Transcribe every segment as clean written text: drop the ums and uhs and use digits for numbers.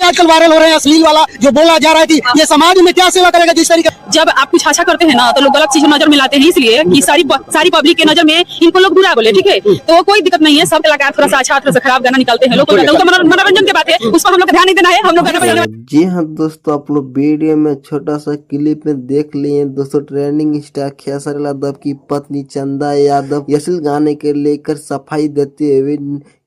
आजकल वायरल हो रहे हैं अश्लील वाला जो बोला जा रहा है कि ये समाज में क्या सेवा करेगा जिस तरीके। जब आप कुछ अच्छा करते हैं ना तो लोग गलत चीज नजर में लाते हैं, इसलिए कि सारी पब्लिक के नजर में इनको लोग बुरा बोले, ठीक है। तो कोई दिक्कत नहीं है, सब कलाकार थोड़ा सा अच्छा थोड़ा सा खराब गाना निकालते हैं, लोग को मनोरंजन की बात है, उस पर हम लोग ध्यान नहीं देना है, हम लोग गाना बजाना। जी हाँ दोस्तों, आप लोग वीडियो में छोटा सा क्लिप में देख लिए दोस्तों। ट्रेंडिंग स्टार खेसारी यादव की पत्नी चंदा यादव अश्लील गाने के लेकर सफाई देते हुए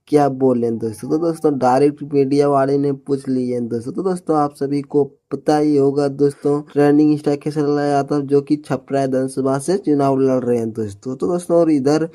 क्या बोले दोस्तों। तो दोस्तों डायरेक्ट मीडिया वाले ने पूछ लिए दोस्तों। तो दोस्तों आप सभी को पता ही होगा दोस्तों, ट्रेंडिंग स्टार खेसारी यादव जो कि छपरा विधानसभा से चुनाव लड़ रहे हैं दोस्तों। तो दोस्तों और इधर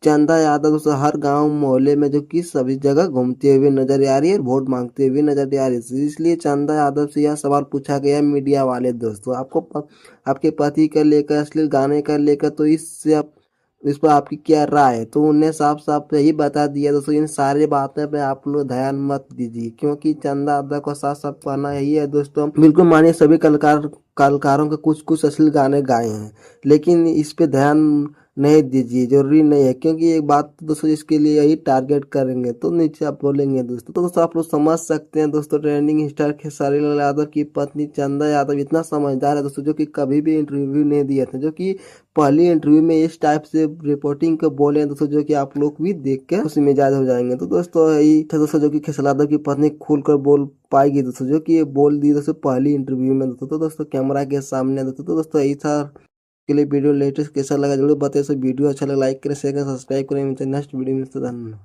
चंदा यादव दोस्तों हर गांव मोहल्ले में जो कि सभी जगह घूमते हुए नजर आ रही है, वोट मांगते हुए नजर आ रही है। इसलिए चंदा यादव से यह सवाल पूछा गया मीडिया वाले दोस्तों, आपके पति का लेकर अश्लील गाने का लेकर, तो इस पर आपकी क्या राय है। तो उन्हें साफ साफ यही बता दिया दोस्तों, इन सारी बातें पे आप लोग ध्यान मत दीजिए, क्योंकि चंदा यादव को साफ साफ कहना यही है दोस्तों, बिल्कुल मानिए सभी कलाकारों के कुछ कुछ अश्लील गाने गाए हैं, लेकिन इस पे ध्यान नहीं दीजिए, जरूरी नहीं है। क्योंकि एक बात तो दोस्तों इसके लिए यही टारगेट करेंगे तो नीचे आप बोलेंगे दोस्तों। तो दोस्तों आप लोग समझ सकते हैं दोस्तों, ट्रेंडिंग स्टार खेसारी लाल यादव की पत्नी चंदा यादव इतना समझदार है दोस्तों, जो कि कभी भी इंटरव्यू नहीं दिए थे, जो कि पहली इंटरव्यू में इस टाइप से रिपोर्टिंग को बोले हैं दोस्तों, जो कि आप लोग भी देख के उसी में जायद हो जाएंगे। तो दोस्तों यही था दोस्तों, जो कि खेसारी यादव की पत्नी खुलकर बोल पाएगी दोस्तों, जो कि ये बोल दी दोस्तों पहली इंटरव्यू में दोस्तों। तो दोस्तों कैमरा के सामने दोस्तों। तो दोस्तों यही था के लिए वीडियो लेटेस्ट कैसा लगा जरूर बताइए। वीडियो अच्छा लगा लाइक करें, शेयर करें, सब्सक्राइब करें। नेक्स्ट वीडियो में धन्यवाद।